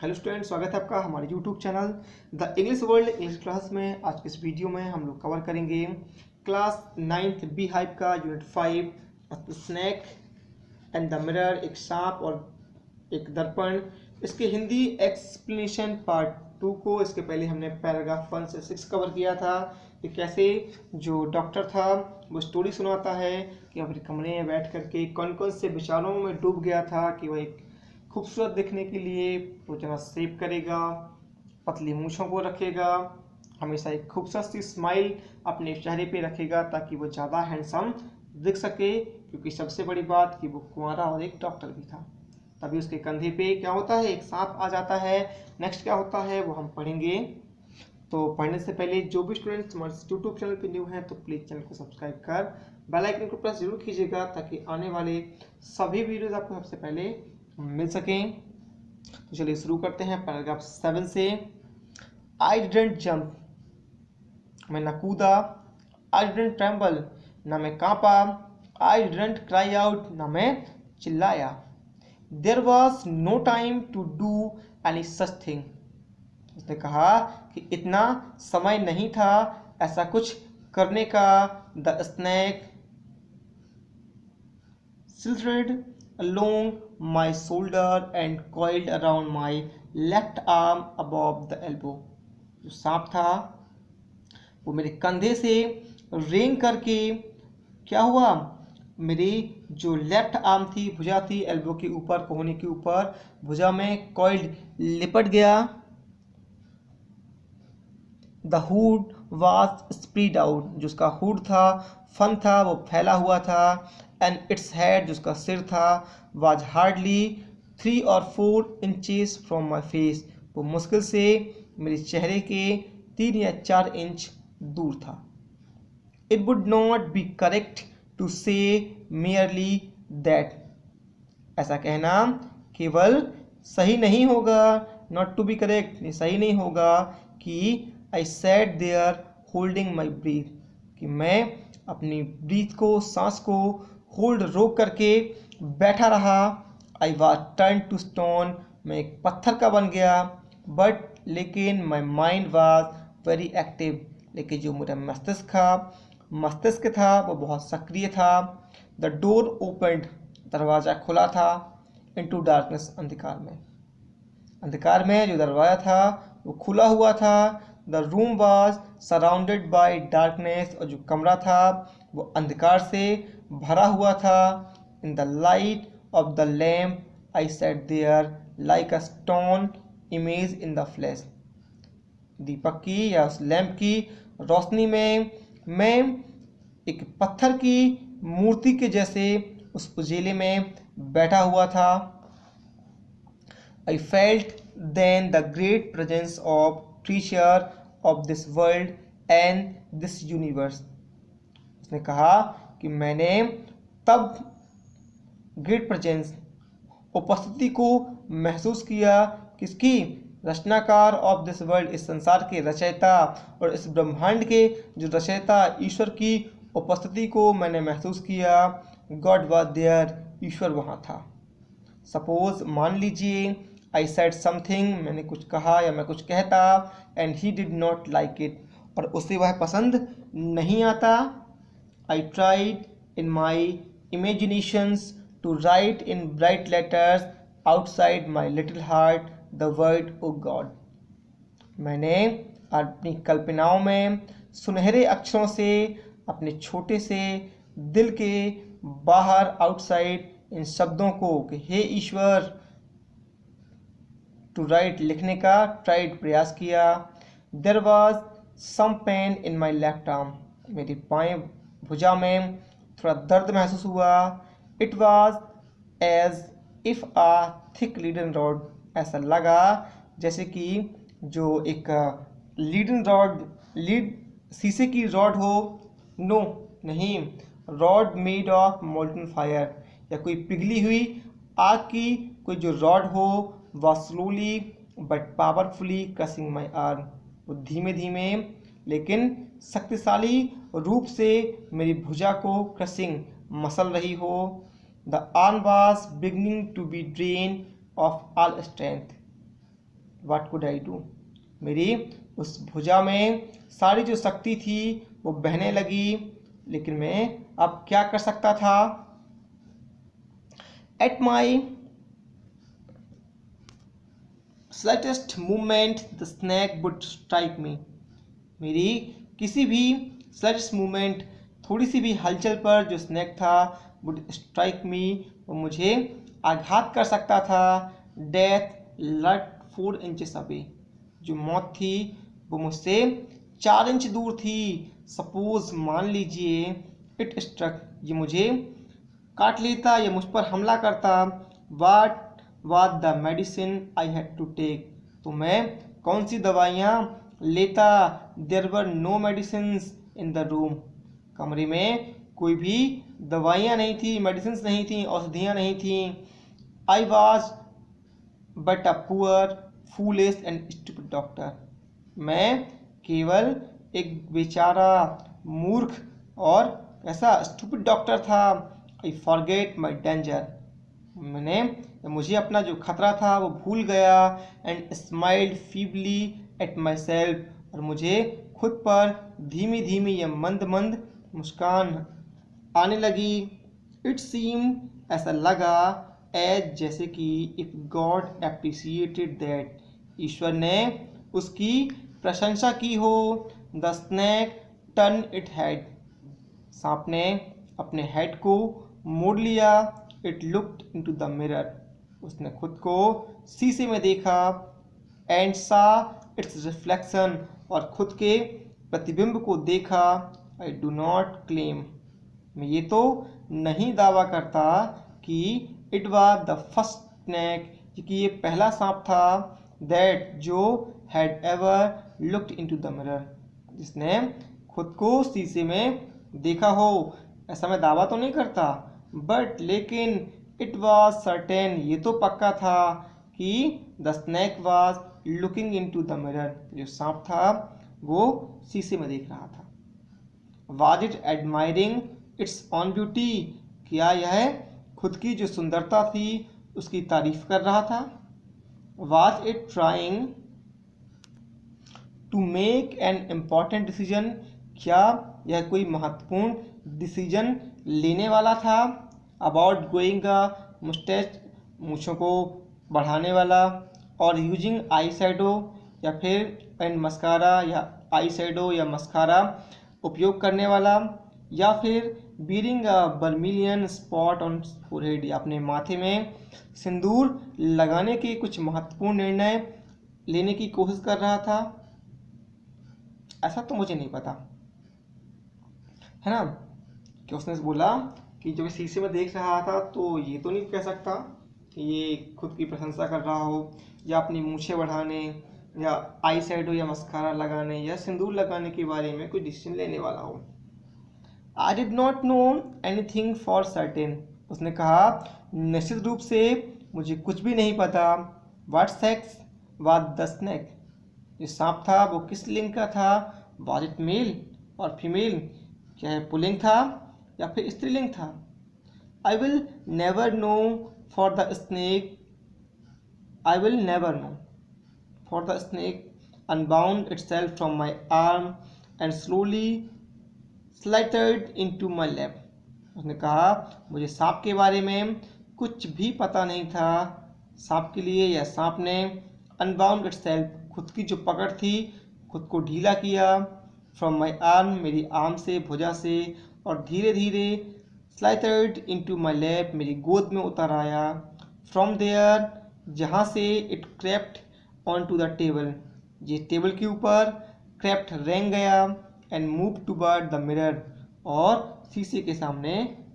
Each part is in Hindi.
हेलो स्टूडेंट, स्वागत है आपका हमारे YouTube channel the English world English class में। आज के इस वीडियो में हम लोग कवर करेंगे क्लास 9th बी हाइप का unit 5 snake and the mirror, एक सांप और एक दर्पण। इसके हिंदी एक्सप्लेनेशन पार्ट 2 को इसके पहले हमने पैराग्राफ 1 से 6 कवर किया था कि कैसे जो डॉक्टर था वो स्टोरी सुनाता है कि अपने कमरे में बैठ करके कौन कौन से विचारों में डूब गया था कि वह एक खूबसूरत दिखने के लिए रोजाना सेव करेगा, पतली मूछों को रखेगा, हमेशा एक खूबसूरत सी स्माइल अपने चेहरे पे रखेगा ताकि वो ज़्यादा हैंडसम दिख सके। क्योंकि सबसे बड़ी बात कि वो कुंवारा और एक डॉक्टर भी था। तभी उसके कंधे पे क्या होता है, एक सांप आ जाता है। नेक्स्ट क्या होता है वो हम पढ़ेंगे। तो पढ़ने से पहले जो भी स्टूडेंट्स हमारे यूट्यूब चैनल पे न्यू हैं तो प्लीज़ चैनल को सब्सक्राइब कर बेल आइकन को प्रेस जरूर कीजिएगा ताकि आने वाले सभी वीडियोज़ आपको सबसे पहले मिल सकें। तो चलिए शुरू करते हैं पैराग्राफ 7 से। आई डिडंट जंप, मैं न कूदा। आई डिडंट ट्रेम्बल, न मैं कांपा। आई डिडंट क्राई आउट, न मैं चिल्लाया। There was no time to do any such thing, उसने कहा कि इतना समय नहीं था ऐसा कुछ करने का। The snake slithered along my shoulder and coiled around my left arm above the elbow। जो सांप था वो मेरे कंधे से रेंग करके क्या हुआ, मेरी जो लेफ्ट आर्म थी, भुजा थी, एल्बो के ऊपर, कोहनी के ऊपर, भुजा में कॉइल्ड लिपट गया। The hood was spread out, जो उसका हुड था, फन था, वो फैला हुआ था। एंड इट्स हेड, जो उसका सिर था, was hardly 3 or 4 inches from my face, वो मुश्किल से मेरे चेहरे के 3 या 4 इंच दूर था। It would not be correct to say merely that, ऐसा कहना केवल सही नहीं होगा। नॉट टू बी करेक्ट, ये सही नहीं होगा कि I sat there holding my breath, कि मैं अपनी ब्रीथ को, सांस को होल्ड रोक करके बैठा रहा। I was turn to stone, मैं एक पत्थर का बन गया। बट लेकिन my mind was very active, लेकिन जो मेरा मस्तिष्क था वो बहुत सक्रिय था। द डोर ओपनड, दरवाज़ा खुला था। इनटू डार्कनेस, अंधकार में जो दरवाज़ा था वो खुला हुआ था। The room was surrounded by darkness, और जो कमरा था वो अंधकार से भरा हुआ था। In the light of the lamp I sat there like a stone image in the flash, दीपक की या उस लैम्प की रोशनी में मैं एक पत्थर की मूर्ति के जैसे उस उजेले में बैठा हुआ था। I felt then the great presence of treasure of this world and this universe। उसने कहा कि मैंने तब ग्रेट प्रेजेंस, उपस्थिति को महसूस किया। किसकी? रचनाकार ऑफ दिस वर्ल्ड, इस संसार के रचयिता और इस ब्रह्मांड के जो रचयिता ईश्वर की उपस्थिति को मैंने महसूस किया। गॉड वॉज देयर, ईश्वर वहाँ था। सपोज, मान लीजिए, आई सेड समथिंग, मैंने कुछ कहा या मैं कुछ कहता, and he did not like it, और उसे वह पसंद नहीं आता। I tried in my imaginations to write in bright letters outside my little heart the word O God, मैंने अपनी कल्पनाओं में सुनहरे अक्षरों से अपने छोटे से दिल के बाहर, आउटसाइड, इन शब्दों को कि हे ईश्वर, टू राइट, लिखने का, ट्राइड, प्रयास किया। There was some pain in my left arm, मेरी बाएं भुजा में थोड़ा दर्द महसूस हुआ। It was as if a thick leaden rod, ऐसा लगा जैसे कि जो एक लीड शीशे की रॉड हो। नो, नहीं, rod made of molten fire, या कोई पिघली हुई आग की कोई जो रॉड हो। वह slowly but powerfully crushing my arm, वो धीमे धीमे लेकिन शक्तिशाली रूप से मेरी भुजा को क्रशिंग, मसल रही हो। The arm was beginning to be drain of all strength, what could I do, मेरी उस भुजा में सारी जो शक्ति थी वो बहने लगी, लेकिन मैं अब क्या कर सकता था। At my slightest movement the snake would strike मी, मेरी किसी भी स्लाइटेस्ट मूवमेंट, थोड़ी सी भी हलचल पर जो स्नैक था वुड स्ट्राइक मी, वो मुझे आघात कर सकता था। डेथ लर्क 4 इंचेस अवे, जो मौत थी वो मुझसे 4 इंच दूर थी। सपोज मान लीजिए इट स्ट्रक, ये मुझे काट लेता या मुझ पर हमला करता। What was the medicine I had to take, तो मैं कौन सी दवाइयाँ लेता। There were no medicines in the room, कमरे में कोई भी दवाइयाँ नहीं थी, मेडिसिन्स नहीं थी, औषधियाँ नहीं थी। I was but a poor foolish and stupid doctor, मैं केवल एक बेचारा मूर्ख और ऐसा स्टूपिड डॉक्टर था। आई फॉरगेट माई डेंजर, मुझे अपना जो खतरा था वो भूल गया। And smiled feebly at my self, और मुझे खुद पर धीमी धीमी या मंद मंद मुस्कान आने लगी। इट सीम, ऐसा लगा, एज जैसे कि इफ गॉड एप्रिसिएटेड दैट, ईश्वर ने उसकी प्रशंसा की हो। The snake turn it head, सांप ने अपने हेड को मोड़ लिया। It looked into the mirror, उसने खुद को शीशे में देखा। एंड सा इट्स रिफ्लेक्शन, और खुद के प्रतिबिंब को देखा। आई डू नॉट क्लेम, मैं ये तो नहीं दावा करता कि it was the first snake, कि ये पहला सांप था। दैट जो had ever looked into the mirror, जिसने खुद को शीशे में देखा हो, ऐसा मैं दावा तो नहीं करता। बट लेकिन इट वॉज सर्टेन, ये तो पक्का था कि the snake was looking into the mirror, जो सांप था वो शीशे में देख रहा था। Was it admiring it's on beauty, क्या यह खुद की जो सुंदरता थी उसकी तारीफ कर रहा था। Was it trying to make an important decision, क्या यह कोई महत्वपूर्ण डिसीजन लेने वाला था। अबाउट ग्रोइंग अ मुस्टैच, मूछों को बढ़ाने वाला। और यूजिंग आई शैडो, या फिर एंड मस्कारा, या आई शैडो या मस्कारा उपयोग करने वाला। या फिर bearing a vermilion spot on forehead, या अपने माथे में सिंदूर लगाने के कुछ महत्वपूर्ण निर्णय लेने की कोशिश कर रहा था। ऐसा तो मुझे नहीं पता, है ना। कि उसने बोला कि जब शीशे में देख रहा था तो ये तो नहीं कह सकता कि ये खुद की प्रशंसा कर रहा हो, या अपनी मूछें बढ़ाने, या आई शैडो या मस्कारा लगाने, या सिंदूर लगाने के बारे में कोई डिसीजन लेने वाला हो। I did not know anything for certain, उसने कहा निश्चित रूप से मुझे कुछ भी नहीं पता। What sex was the snake, जो सांप था वो किस लिंग का था। Was it male or female, क्या है पुल्लिंग था या फिर स्त्रीलिंग था। I will never know for the snake, I will never know for the snake unbound itself from my arm and slowly slighted into my lap, उसने कहा मुझे सांप के बारे में कुछ भी पता नहीं था। सांप के लिए, या सांप ने अनबाउंड इटसेल्फ, खुद की जो पकड़ थी खुद को ढीला किया। फ्रॉम माई आर्म, मेरी आर्म से, भुजा से, और धीरे धीरे स्लाइटेड इनटू माई लैप, मेरी गोद में उतर आया। फ्रॉम देयर, जहाँ से it crept on to the table, ये टेबल के ऊपर क्रेप्ट रेंग गया। And move toward the mirror, और शीशे के सामने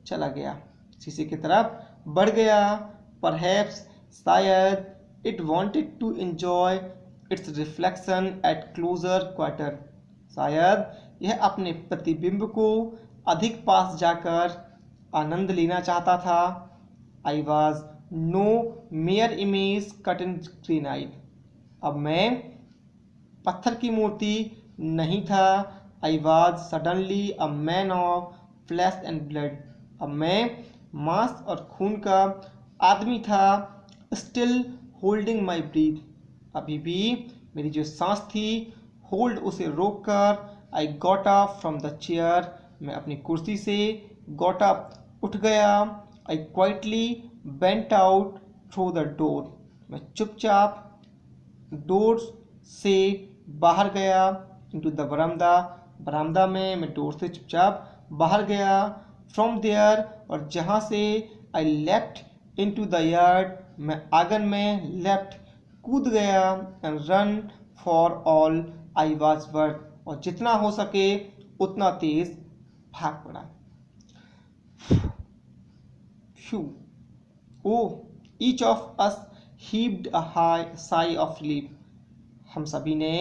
चला गया, शीशे की तरफ बढ़ गया। परहैप्स, शायद, it wanted to enjoy its reflection at closer quarter, शायद यह अपने प्रतिबिंब को अधिक पास जाकर आनंद लेना चाहता था। I was no mere image cut in granite, अब मैं पत्थर की मूर्ति नहीं था। I was suddenly a man of flesh and blood, अब मैं मांस और खून का आदमी था। स्टिल होल्डिंग माई ब्रीथ, अभी भी मेरी जो सांस थी होल्ड उसे रोक कर I got up from the chair, मैं अपनी कुर्सी से गॉट अप उठ गया। I quietly went out through the door, मैं चुपचाप डोर से बाहर गया। इनटू द बरामदा, बरामदा में मैं डोर से चुपचाप बाहर गया। फ्रॉम देयर, और जहाँ से I left into the yard, मैं आंगन में लेफ्ट कूद गया। And run for all I was worth, और जितना हो सके उतना तेज भाग पड़ा। Oh, each of us heaved a high sigh of relief. हम सभी ने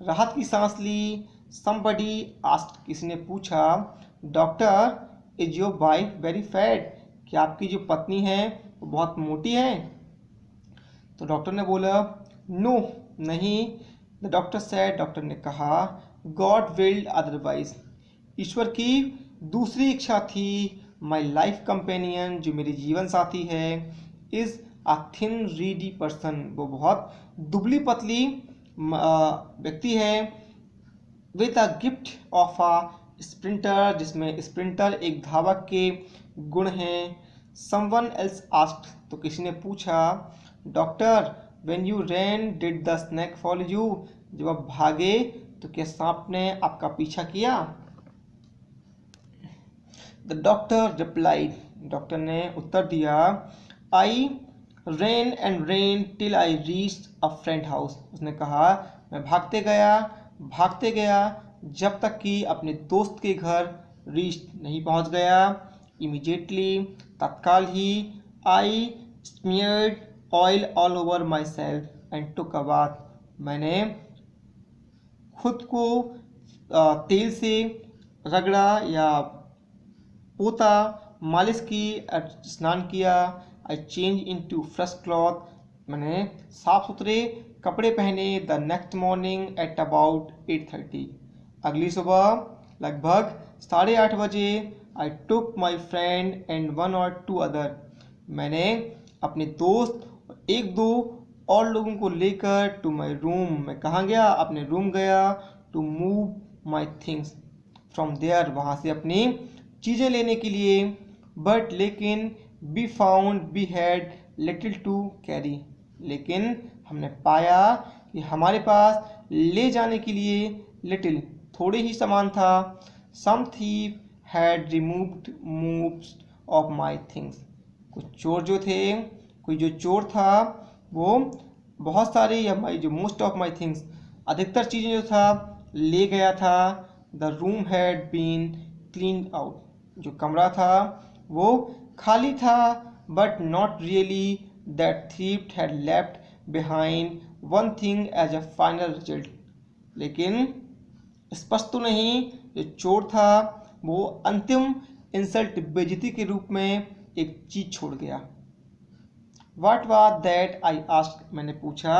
राहत की सांस ली। Somebody asked, किसी ने पूछा, doctor is your wife very fat, क्या आपकी जो पत्नी है वो बहुत मोटी है? तो डॉक्टर ने बोला, नो, नहीं। द डॉक्टर सेड, डॉक्टर ने कहा, गॉड विल्ड अदरवाइज, ईश्वर की दूसरी इच्छा थी। माई लाइफ कंपेनियन, जो मेरी जीवन साथी है, is a thin Reedy person, वो बहुत दुबली पतली व्यक्ति है। With a gift of a sprinter, जिसमें स्प्रिंटर एक धावक के गुण हैं। समवन एल्स आस्क्ड, तो किसी ने पूछा, doctor when you ran did the snake follow you, जब आप भागे तो क्या सांप ने आपका पीछा किया? द डॉक्टर रिप्लाइड, डॉक्टर ने उत्तर दिया, I ran and ran till I reach a friend house, उसने कहा, मैं भागते गया जब तक कि अपने दोस्त के घर रीच नहीं पहुंच गया। इमीडिएटली, तत्काल ही, I smeared oil all over myself and took a bath, मैंने खुद को तेल से रगड़ा या पोता, मालिश की, स्नान किया। I change into fresh cloth, मैंने साफ सुथरे कपड़े पहने। The next morning at about 8:30, अगली सुबह लगभग 8:30 बजे। I took my friend and 1 or 2 other, मैंने अपने दोस्त और 1-2 और लोगों को लेकर टू माई रूम, मैं कहाँ गया? अपने रूम गया। To move my things from there, वहाँ से अपनी चीज़ें लेने के लिए। बट लेकिन we found we had little to carry, लेकिन हमने पाया कि हमारे पास ले जाने के लिए लिटिल, थोड़े ही सामान था। Some thief had removed most of my things, कुछ चोर जो थे, कोई जो चोर था वो बहुत सारे, या माई जो मोस्ट ऑफ माई थिंग्स, अधिकतर चीज़ें जो था ले गया था। The room had been clean out, जो कमरा था वो खाली था। But not really, that thief had left behind one thing as a final result, लेकिन स्पष्ट तो नहीं, जो चोर था वो अंतिम इंसल्ट, बेइज्जती के रूप में एक चीज छोड़ गया। What was that? I asked, मैंने पूछा,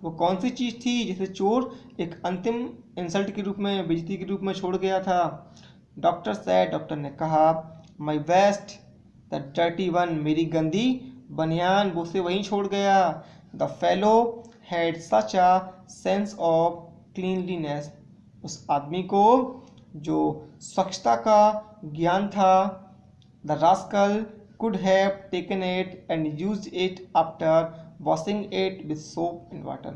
वो कौन सी चीज़ थी जिसे चोर एक अंतिम इंसल्ट के रूप में, बेइज्जती के रूप में छोड़ गया था? डॉक्टर सेड, डॉक्टर ने कहा, माई वेस्ट द डर्टी वन, मेरी गंदी बनियान, वो उसे वहीं छोड़ गया। The fellow had such a sense of cleanliness, उस आदमी को जो स्वच्छता का ज्ञान था। The rascal could have taken it and used it after washing it with soap and water,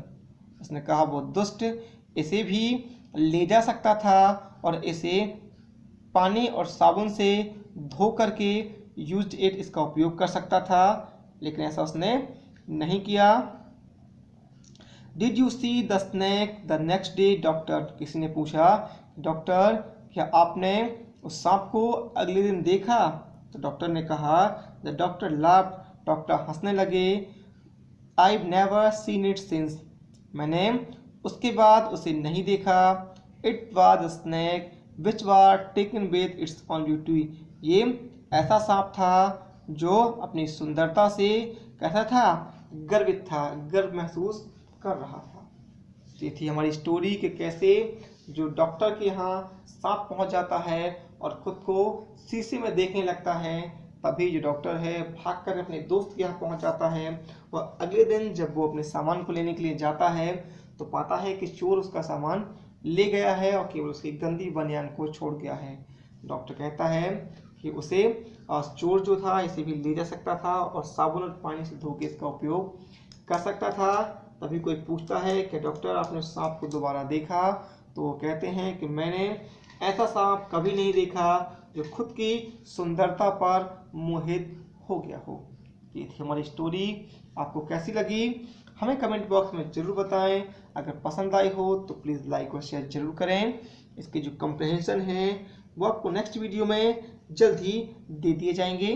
उसने कहा वो दुष्ट इसे भी ले जा सकता था और इसे पानी और साबुन से धो करके used it, इसका उपयोग कर सकता था, लेकिन ऐसा उसने नहीं किया। Did you see the snake the next day? Doctor, किसी ने पूछा, डॉक्टर क्या आपने उस सांप को अगले दिन देखा? तो डॉक्टर ने कहा, द डॉक्टर लाफ्ड, डॉक्टर हंसने लगे। I never seen it since, मैंने उसके बाद उसे नहीं देखा। It was a snake which was taken with its own beauty, ये ऐसा सांप था जो अपनी सुंदरता से कैसा था? गर्वित था, गर्व महसूस कर रहा था। ये थी हमारी स्टोरी कि कैसे जो डॉक्टर के यहाँ सांप पहुँच जाता है और खुद को शीशे में देखने लगता है, तभी जो डॉक्टर है भागकर अपने दोस्त के यहाँ पहुँच जाता है और अगले दिन जब वो अपने सामान को लेने के लिए जाता है तो पाता है कि चोर उसका सामान ले गया है और केवल उसकी गंदी बनियान को छोड़ गया है। डॉक्टर कहता है कि उसे चोर जो था इसे भी ले जा सकता था और साबुन और पानी से धो के इसका उपयोग कर सकता था। तभी कोई पूछता है कि डॉक्टर आपने उस सांप को दोबारा देखा? तो वो कहते हैं कि मैंने ऐसा सांप कभी नहीं देखा जो खुद की सुंदरता पर मोहित हो गया हो। ये थी हमारी स्टोरी। आपको कैसी लगी हमें कमेंट बॉक्स में ज़रूर बताएं। अगर पसंद आई हो तो प्लीज़ लाइक और शेयर ज़रूर करें। इसके जो कंप्रहेंशन है वो आपको नेक्स्ट वीडियो में जल्द ही दे दिए जाएंगे।